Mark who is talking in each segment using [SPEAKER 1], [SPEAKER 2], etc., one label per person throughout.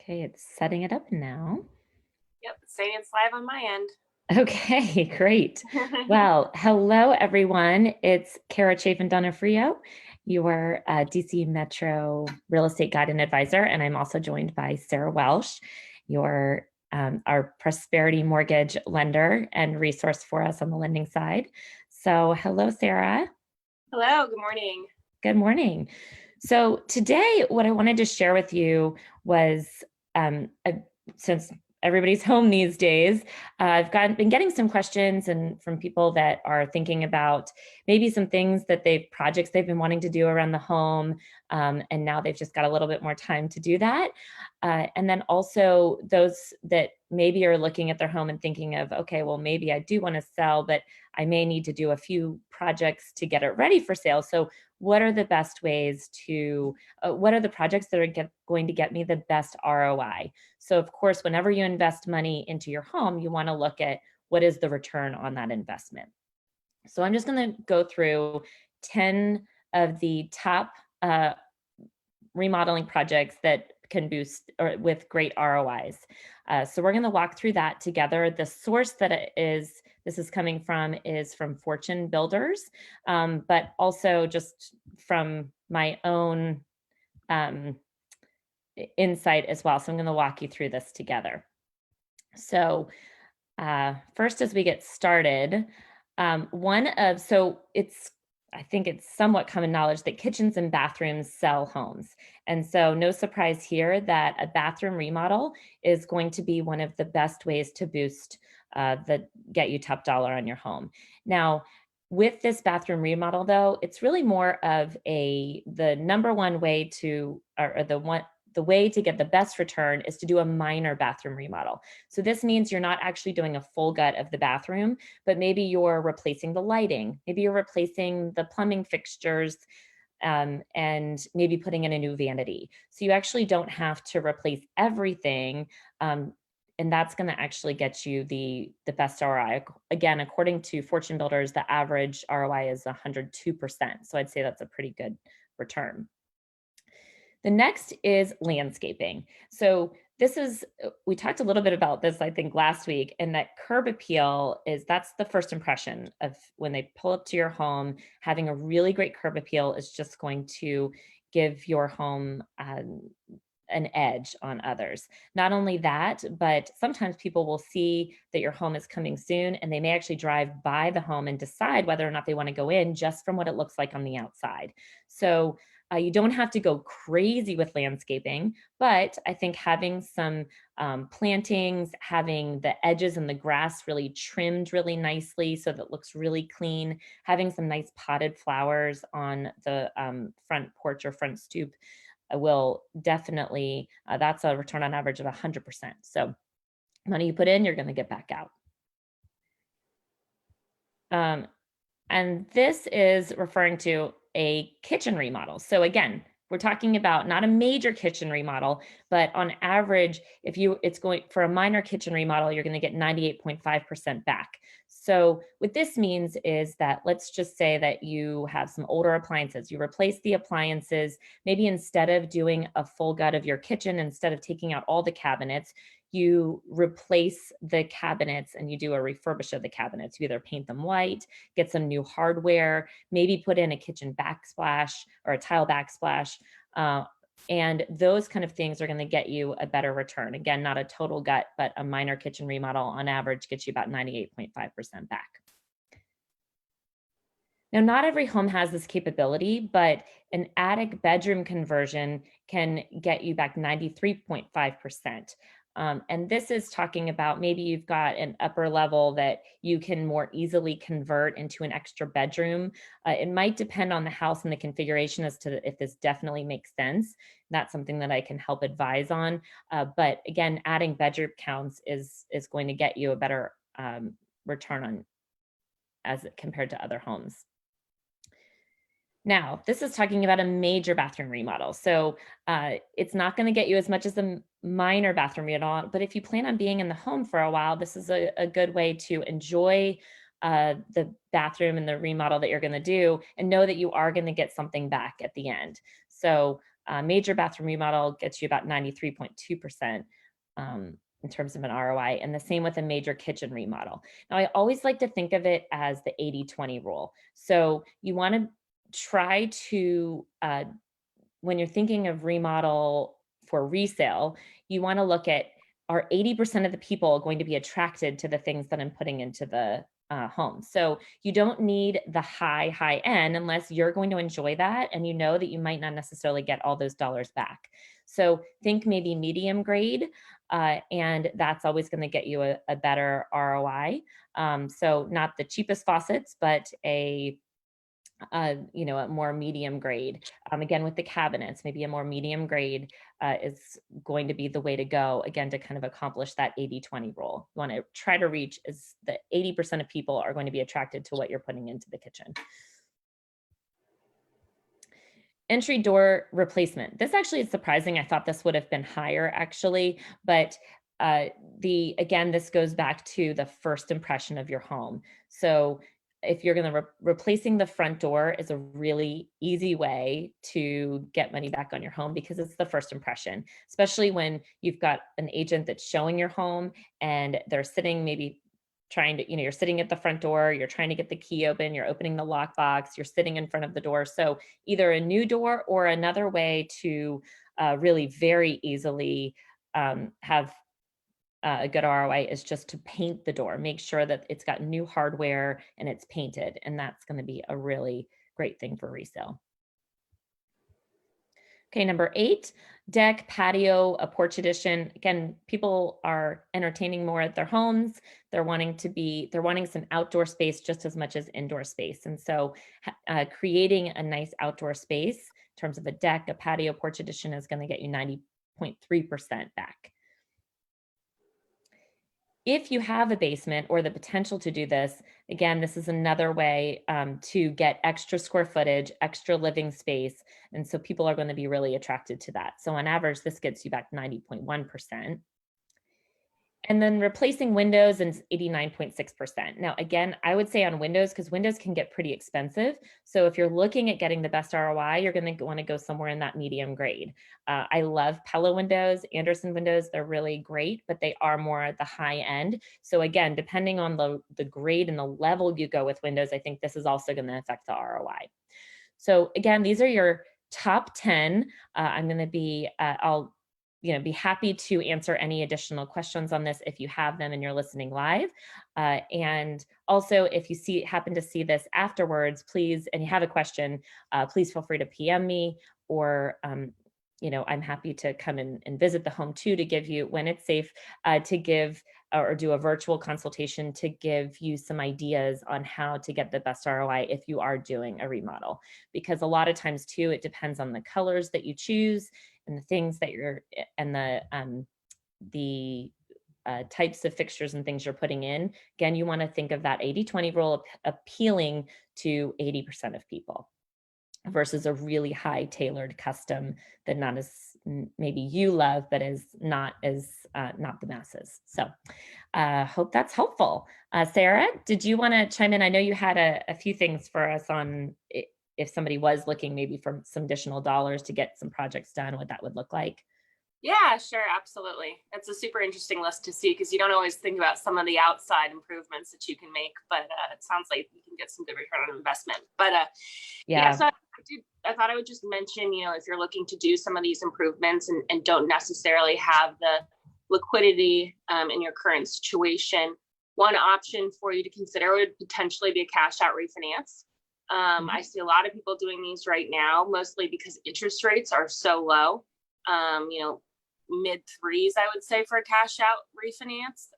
[SPEAKER 1] Okay, it's setting it up now.
[SPEAKER 2] Yep, saying it's live on my end.
[SPEAKER 1] Okay, great. Well, hello everyone. It's Kara Chafin Donofrio, your DC Metro real estate guide and advisor, and I'm also joined by Sarah Welsh, your our prosperity mortgage lender and resource for us on the lending side. So, hello, Sarah.
[SPEAKER 2] Hello, good morning.
[SPEAKER 1] Good morning. So today, what I wanted to share with you was, um, uh, since everybody's home these days, been getting some questions and from people that are thinking about maybe some things that projects they've been wanting to do around the home, and now they've just got a little bit more time to do that. And then also those that maybe are looking at their home and thinking of, okay, well, maybe I do want to sell, but I may need to do a few projects to get it ready for sale. So what are the best ways to what are the projects that are going to get me the best ROI? So of course, whenever you invest money into your home, you want to look at what is the return on that investment. So I'm just going to go through 10 of the top remodeling projects that can boost or with great ROIs. So we're going to walk through that together. The source that this is coming from is from Fortune Builders, but also just from my own um, insight as well. So I'm going to walk you through this together. So first, as we get started, I think it's somewhat common knowledge that kitchens and bathrooms sell homes. And so no surprise here that a bathroom remodel is going to be one of the best ways to boost get you top dollar on your home. Now, with this bathroom remodel though, it's really more of the number one way to, or the way to get the best return is to do a minor bathroom remodel. So this means you're not actually doing a full gut of the bathroom, but maybe you're replacing the lighting, maybe you're replacing the plumbing fixtures, and maybe putting in a new vanity. So you actually don't have to replace everything. And that's going to actually get you the best ROI. Again, according to Fortune Builders, the average ROI is 102%. So I'd say that's a pretty good return. The next is landscaping. So we talked a little bit about this, I think, last week, and that curb appeal that's the first impression of when they pull up to your home. Having a really great curb appeal is just going to give your home an edge on others. Not only that, but sometimes people will see that your home is coming soon and they may actually drive by the home and decide whether or not they want to go in just from what it looks like on the outside. So you don't have to go crazy with landscaping, but I think having some plantings, having the edges and the grass really trimmed really nicely so that it looks really clean, having some nice potted flowers on the front porch or front stoop will definitely, that's a return on average of 100%. So money you put in, you're going to get back out. And this is referring to a kitchen remodel. So again, we're talking about not a major kitchen remodel, but on average, it's going for a minor kitchen remodel, you're going to get 98.5% back. So what this means is that let's just say that you have some older appliances, you replace the appliances, maybe instead of doing a full gut of your kitchen, instead of taking out all the cabinets, you replace the cabinets and you do a refurbish of the cabinets. You either paint them white, get some new hardware, maybe put in a kitchen backsplash or a tile backsplash. And those kind of things are going to get you a better return. Again, not a total gut, but a minor kitchen remodel on average gets you about 98.5% back. Now, not every home has this capability, but an attic bedroom conversion can get you back 93.5%. And this is talking about maybe you've got an upper level that you can more easily convert into an extra bedroom. It might depend on the house and the configuration as to if this definitely makes sense. That's something that I can help advise on. But again, adding bedroom counts is going to get you a better return on as compared to other homes. Now, this is talking about a major bathroom remodel. So it's not going to get you as much as a minor bathroom remodel, but if you plan on being in the home for a while, this is a good way to enjoy the bathroom and the remodel that you're going to do and know that you are going to get something back at the end. So Major bathroom remodel gets you about 93.2% in terms of an ROI, and the same with a major kitchen remodel. Now, I always like to think of it as the 80-20 rule. So you want to try to, when you're thinking of remodel for resale, you want to look at, are 80% of the people going to be attracted to the things that I'm putting into the home? So you don't need the high end unless you're going to enjoy that and you know that you might not necessarily get all those dollars back. So think maybe medium grade, and that's always going to get you a better ROI. So not the cheapest faucets, but a more medium grade. Again, with the cabinets, maybe a more medium grade is going to be the way to go, again, to kind of accomplish that 80-20 rule. You want to try to reach is that 80% of people are going to be attracted to what you're putting into the kitchen. Entry door replacement. This actually is surprising. I thought this would have been higher actually, but again, this goes back to the first impression of your home. So if you're going to replacing the front door is a really easy way to get money back on your home because it's the first impression, especially when you've got an agent that's showing your home and they're sitting maybe trying to, you're sitting at the front door, you're trying to get the key open, you're opening the lockbox, you're sitting in front of the door. So either a new door or another way to really very easily have a good ROI is just to paint the door. Make sure that it's got new hardware and it's painted, and that's going to be a really great thing for resale. Okay, number 8, deck, patio, a porch addition. Again, people are entertaining more at their homes. They're wanting some outdoor space just as much as indoor space. And so creating a nice outdoor space in terms of a deck, a patio, porch addition is going to get you 90.3% back. If you have a basement or the potential to do this, again, this is another way to get extra square footage, extra living space. And so people are going to be really attracted to that. So on average, this gets you back 90.1%. And then replacing windows is 89.6%. Now, again, I would say on windows, because windows can get pretty expensive. So if you're looking at getting the best ROI, you're going to want to go somewhere in that medium grade. I love Pella windows, Andersen windows. They're really great, but they are more at the high end. So again, depending on the grade and the level you go with windows, I think this is also going to affect the ROI. So again, these are your top 10. I'm going to be, I'll be happy to answer any additional questions on this if you have them and you're listening live. And also, if you happen to see this afterwards, please, and you have a question, please feel free to PM me, or I'm happy to come in and visit the home too, to give you, when it's safe, to give or do a virtual consultation to give you some ideas on how to get the best ROI if you are doing a remodel. Because a lot of times too, it depends on the colors that you choose and the things that and the types of fixtures and things you're putting in. Again, you want to think of that 80-20 rule appealing to 80% of people versus a really high tailored custom that not as maybe you love, but is not the masses. So hope that's helpful. Sarah, did you want to chime in? I know you had a few things for us on if somebody was looking maybe for some additional dollars to get some projects done, what that would look like.
[SPEAKER 2] Yeah, sure. Absolutely. It's a super interesting list to see because you don't always think about some of the outside improvements that you can make, but it sounds like you can get some good return on investment. But yeah, so I thought I would just mention, if you're looking to do some of these improvements and don't necessarily have the liquidity in your current situation, one option for you to consider would potentially be a cash out refinance. I see a lot of people doing these right now, mostly because interest rates are so low. Mid 3s, I would say, for a cash out refinance.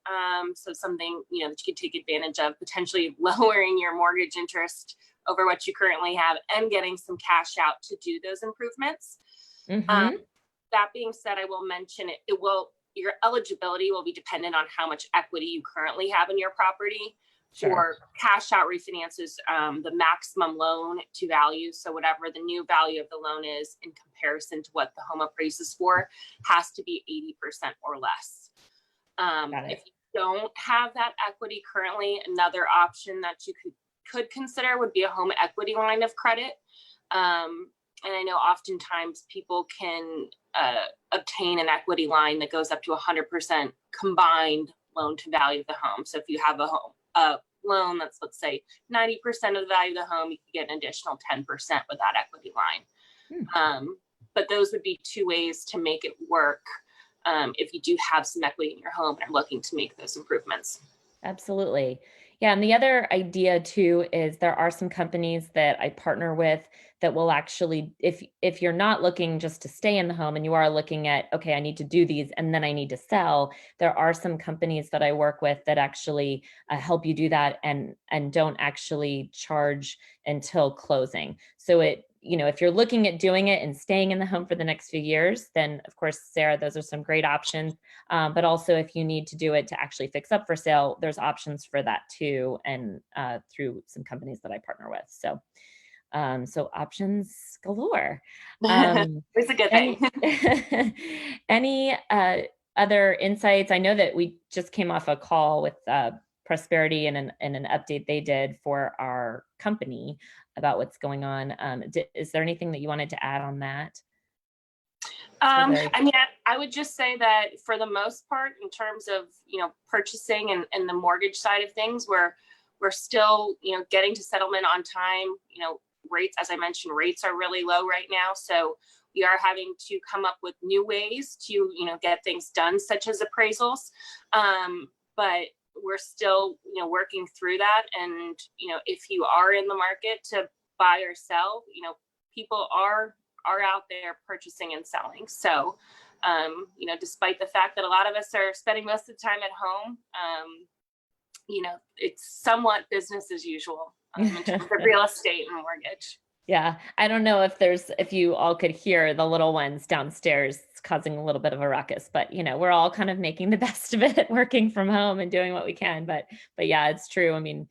[SPEAKER 2] So something, that you could take advantage of, potentially lowering your mortgage interest over what you currently have and getting some cash out to do those improvements. That being said, I will mention your eligibility will be dependent on how much equity you currently have in your property. Sure. For cash out refinances, the maximum loan to value, so whatever the new value of the loan is in comparison to what the home appraises for, has to be 80% or less. If you don't have that equity currently, another option that you could consider would be a home equity line of credit. And I know oftentimes people can obtain an equity line that goes up to 100% combined loan to value of the home. So if you have a loan that's, let's say, 90% of the value of the home, you can get an additional 10% with that equity line. But those would be two ways to make it work if you do have some equity in your home and are looking to make those improvements.
[SPEAKER 1] Absolutely. Yeah, and the other idea too is there are some companies that I partner with that will actually, if you're not looking just to stay in the home and you are looking at, okay, I need to do these and then I need to sell, there are some companies that I work with that actually help you do that and don't actually charge until closing. So if you're looking at doing it and staying in the home for the next few years, then of course, Sarah, those are some great options. But also if you need to do it to actually fix up for sale, there's options for that too. And through some companies that I partner with. So options galore.
[SPEAKER 2] It's a good thing.
[SPEAKER 1] Any other insights? I know that we just came off a call with Prosperity and an update they did for our company about what's going on. Is there anything that you wanted to add on that?
[SPEAKER 2] I mean, I would just say that for the most part, in terms of, purchasing and the mortgage side of things, we're still, getting to settlement on time. Rates, as I mentioned, rates are really low right now. So we are having to come up with new ways to, get things done, such as appraisals. But we're still, working through that. And, if you are in the market to buy or sell, people are out there purchasing and selling. So, despite the fact that a lot of us are spending most of the time at home, it's somewhat business as usual in terms of real estate and mortgage.
[SPEAKER 1] Yeah. I don't know if you all could hear the little ones downstairs causing a little bit of a ruckus, but we're all kind of making the best of it, working from home and doing what we can. But yeah, it's true. I mean,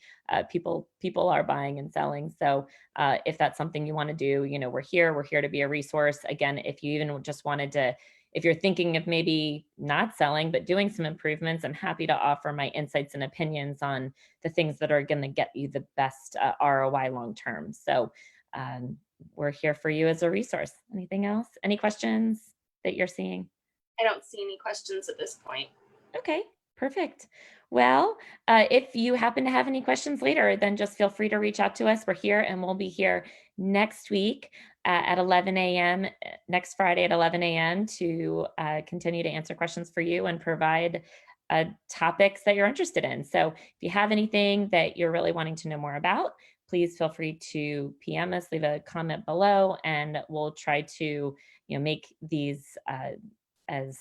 [SPEAKER 1] people are buying and selling. So if that's something you want to do, we're here to be a resource. Again, if you even just wanted to, if you're thinking of maybe not selling, but doing some improvements, I'm happy to offer my insights and opinions on the things that are going to get you the best ROI long-term. So we're here for you as a resource. Anything else? Any questions that you're seeing?
[SPEAKER 2] I don't see any questions at this point.
[SPEAKER 1] Okay, perfect. Well, if you happen to have any questions later, then just feel free to reach out to us. We're here and we'll be here next week at 11 a.m., next Friday at 11 a.m. to continue to answer questions for you and provide topics that you're interested in. So if you have anything that you're really wanting to know more about, please feel free to PM us, leave a comment below, and we'll try to make these as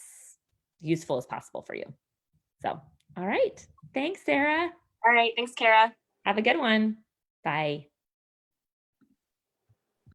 [SPEAKER 1] useful as possible for you. So, all right. Thanks, Sarah.
[SPEAKER 2] All right. Thanks, Kara.
[SPEAKER 1] Have a good one. Bye.